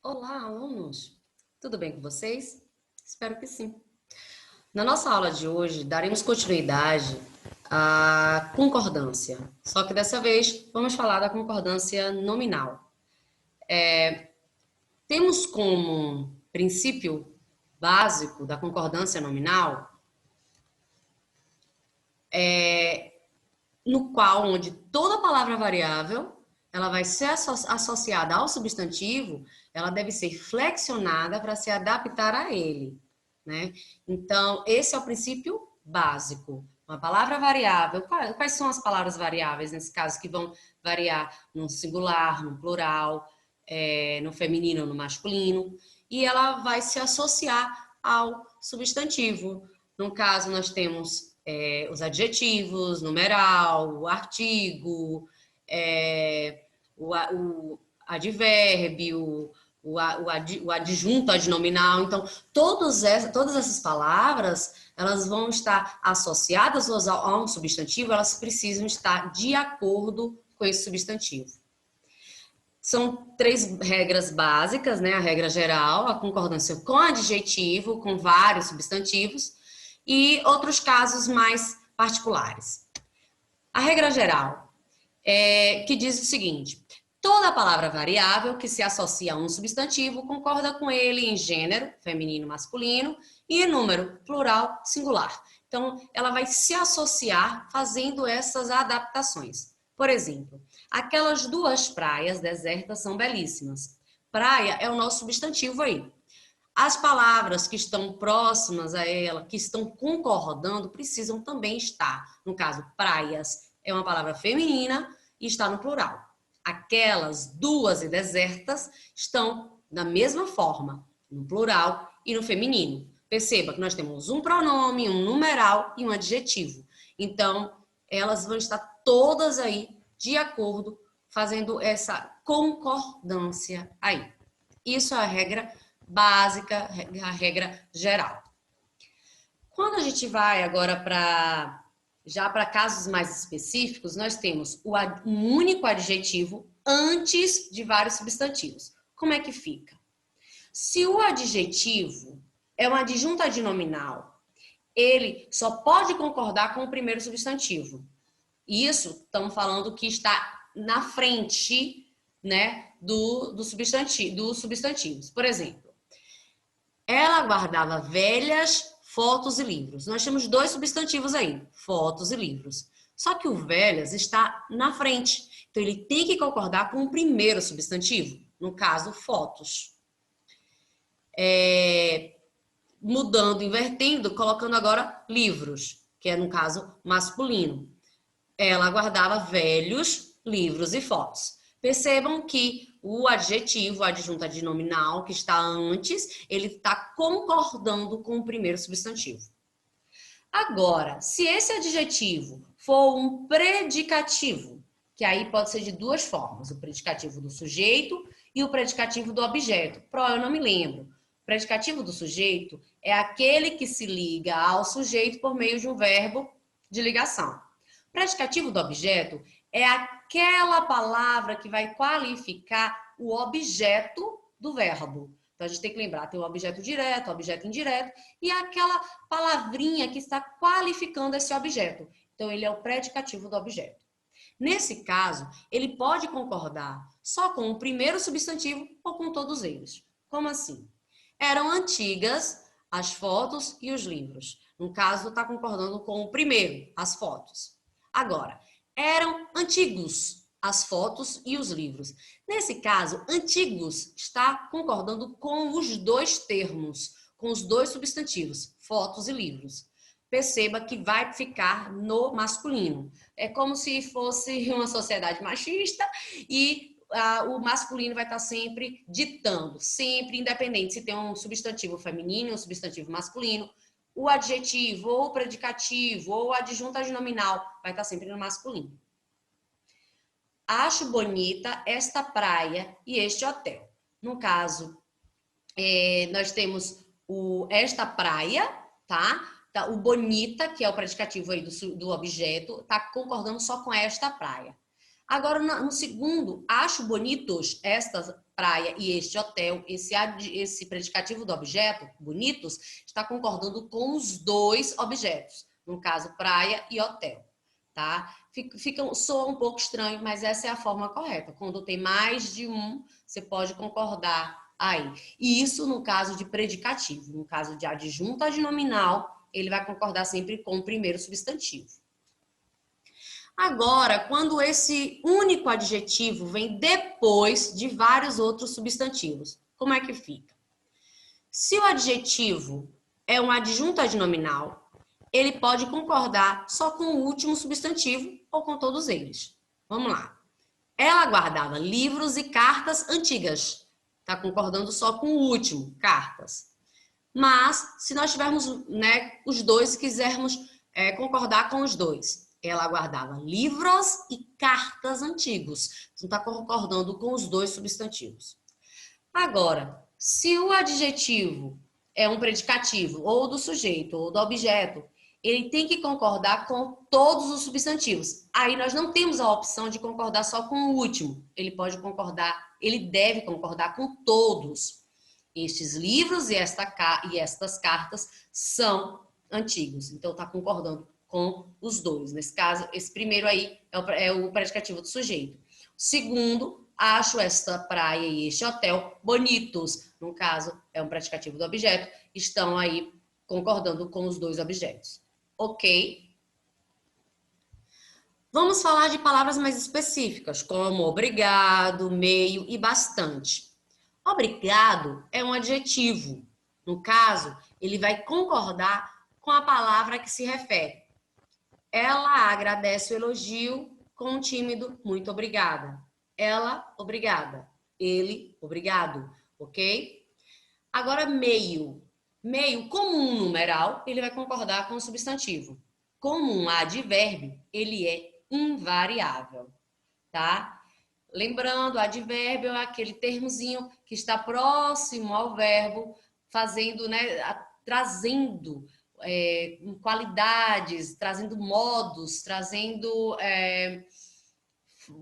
Olá, alunos! Tudo bem com vocês? Espero que sim. Na nossa aula de hoje, daremos continuidade à concordância, só que dessa vez vamos falar da concordância nominal. Temos como princípio básico da concordância nominal, no qual, onde toda palavra variável ela vai ser associada ao substantivo, ela deve ser flexionada para se adaptar a ele, né? Então, esse é o princípio básico. Uma palavra variável, quais são as palavras variáveis nesse caso que vão variar no singular, no plural, no feminino, no masculino, e ela vai se associar ao substantivo. No caso, nós temos os adjetivos, numeral, o artigo, o advérbio, o adjunto adnominal. Então, todas essas palavras, elas vão estar associadas a um substantivo, elas precisam estar de acordo com esse substantivo. São três regras básicas, né? A regra geral, a concordância com adjetivo, com vários substantivos, e outros casos mais particulares. A regra geral que diz o seguinte: toda palavra variável que se associa a um substantivo concorda com ele em gênero, feminino, masculino, e em número, plural, singular. Então, ela vai se associar fazendo essas adaptações. Por exemplo, aquelas duas praias desertas são belíssimas. Praia é o nosso substantivo aí. As palavras que estão próximas a ela, que estão concordando, precisam também estar. No caso, praias é uma palavra feminina e está no plural. Aquelas duas e desertas estão da mesma forma, no plural e no feminino. Perceba que nós temos um pronome, um numeral e um adjetivo. Então, elas vão estar todas aí de acordo, fazendo essa concordância aí. Isso é a regra básica, a regra geral. Quando a gente vai agora para casos mais específicos, nós temos um único adjetivo antes de vários substantivos. Como é que fica? Se o adjetivo é um adjunto adnominal, ele só pode concordar com o primeiro substantivo. Isso estamos falando que está na frente, né, dos substantivos. Por exemplo, ela guardava velhas fotos e livros. Nós temos dois substantivos aí, fotos e livros. Só que o velhas está na frente. Então, ele tem que concordar com o primeiro substantivo, no caso, fotos. Mudando, invertendo, colocando agora livros, que é, no caso, masculino. Ela guardava velhos livros e fotos. Percebam que o adjetivo, o adjunto adnominal, que está antes, ele está concordando com o primeiro substantivo. Agora, se esse adjetivo for um predicativo, que aí pode ser de duas formas, o predicativo do sujeito e o predicativo do objeto. Eu não me lembro. O predicativo do sujeito é aquele que se liga ao sujeito por meio de um verbo de ligação. O predicativo do objeto é aquela palavra que vai qualificar o objeto do verbo. Então, a gente tem que lembrar, tem o objeto direto, o objeto indireto, e aquela palavrinha que está qualificando esse objeto. Então, ele é o predicativo do objeto. Nesse caso, ele pode concordar só com o primeiro substantivo ou com todos eles. Como assim? Eram antigas as fotos e os livros. No caso, está concordando com o primeiro, as fotos. Agora, eram antigos as fotos e os livros. Nesse caso, antigos está concordando com os dois termos, com os dois substantivos, fotos e livros. Perceba que vai ficar no masculino. É como se fosse uma sociedade machista e o masculino vai estar sempre ditando, sempre independente se tem um substantivo feminino e um substantivo masculino. O adjetivo, ou o predicativo, ou o adjunto adnominal vai estar sempre no masculino. Acho bonita esta praia e este hotel. No caso, nós temos esta praia, tá? O bonita, que é o predicativo aí do objeto, tá concordando só com esta praia. Agora, no segundo, acho bonitos esta praia e este hotel, esse predicativo do objeto, bonitos, está concordando com os dois objetos. No caso, praia e hotel, tá? Soa um pouco estranho, mas essa é a forma correta. Quando tem mais de um, você pode concordar aí. E isso no caso de predicativo. No caso de adjunto adnominal, ele vai concordar sempre com o primeiro substantivo. Agora, quando esse único adjetivo vem depois de vários outros substantivos, como é que fica? Se o adjetivo é um adjunto adnominal, ele pode concordar só com o último substantivo ou com todos eles. Vamos lá. Ela guardava livros e cartas antigas. Está concordando só com o último, cartas. Mas, se nós tivermos os dois e quisermos concordar com os dois, ela guardava livros e cartas antigos. Não está concordando com os dois substantivos. Agora, se o adjetivo é um predicativo, ou do sujeito, ou do objeto, ele tem que concordar com todos os substantivos. Aí nós não temos a opção de concordar só com o último. Ele pode concordar, ele deve concordar com todos. Estes livros e estas cartas são antigos. Então, está concordando com os dois. Nesse caso, esse primeiro aí é o predicativo do sujeito. Segundo, acho esta praia e este hotel bonitos. No caso, é um predicativo do objeto. Estão aí concordando com os dois objetos. Ok? Vamos falar de palavras mais específicas, como obrigado, meio e bastante. Obrigado é um adjetivo. No caso, ele vai concordar com a palavra que se refere. Ela agradece o elogio com um tímido muito obrigada. Ela, obrigada. Ele, obrigado. Ok? Agora, meio. Meio, como um numeral, ele vai concordar com o substantivo. Como um advérbio, ele é invariável. Tá? Lembrando, advérbio é aquele termozinho que está próximo ao verbo, fazendo, trazendo qualidades, trazendo modos, trazendo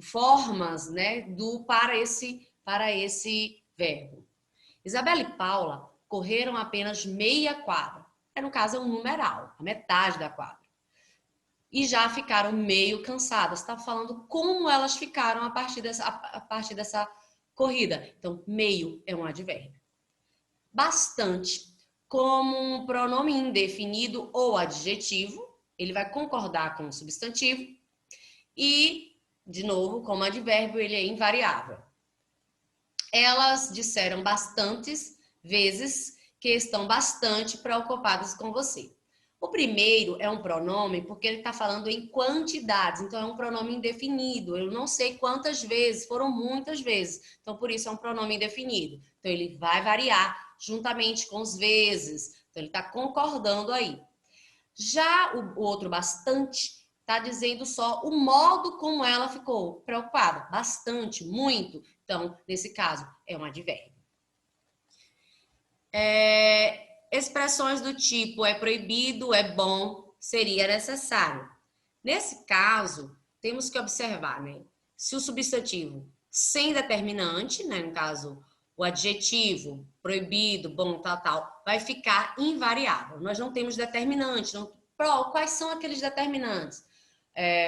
formas, para esse verbo. Isabela e Paula correram apenas meia quadra. No caso, é um numeral, a metade da quadra. E já ficaram meio cansadas. Está falando como elas ficaram a partir dessa corrida. Então, meio é um advérbio. Bastante, como um pronome indefinido ou adjetivo, ele vai concordar com o substantivo. E, de novo, como advérbio, ele é invariável. Elas disseram bastantes vezes que estão bastante preocupadas com você. O primeiro é um pronome porque ele está falando em quantidades, então é um pronome indefinido. Eu não sei quantas vezes, foram muitas vezes, então por isso é um pronome indefinido. Então ele vai variar juntamente com os vezes, então ele está concordando aí. Já o outro bastante está dizendo só o modo como ela ficou preocupada, bastante, muito. Então, nesse caso, é um advérbio. Expressões do tipo é proibido, é bom, seria necessário. Nesse caso, temos que observar, se o substantivo sem determinante, no caso, o adjetivo proibido, bom, tal, vai ficar invariável. Nós não temos determinante. Quais são aqueles determinantes?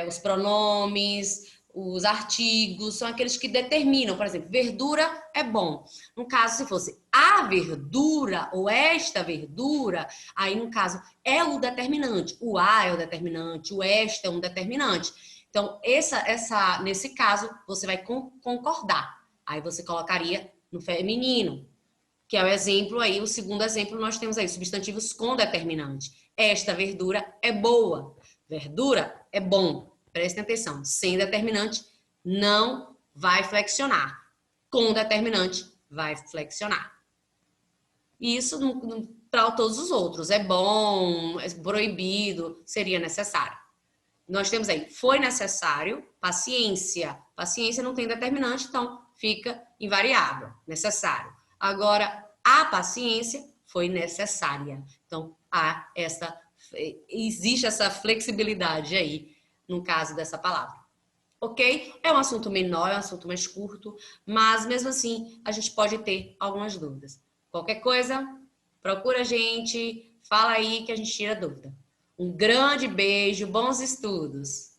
Os pronomes, os artigos, são aqueles que determinam. Por exemplo, verdura é bom. No caso, se fosse a verdura ou esta verdura, aí no caso é o determinante. O a é o determinante, o esta é um determinante. Então, nesse caso, você vai concordar. Aí você colocaria no feminino, que é o exemplo aí, o segundo exemplo nós temos aí, substantivos com determinante. Esta verdura é boa. Verdura é bom. Prestem atenção. Sem determinante, não vai flexionar. Com determinante, vai flexionar. Isso para todos os outros. É bom, é proibido, seria necessário. Nós temos aí, foi necessário, paciência. Paciência não tem determinante, então fica invariável, necessário. Agora, a paciência foi necessária. Então, existe essa flexibilidade aí, no caso dessa palavra. ok? É um assunto menor, é um assunto mais curto, mas mesmo assim a gente pode ter algumas dúvidas. Qualquer coisa, procura a gente, fala aí que a gente tira dúvida. Um grande beijo, bons estudos!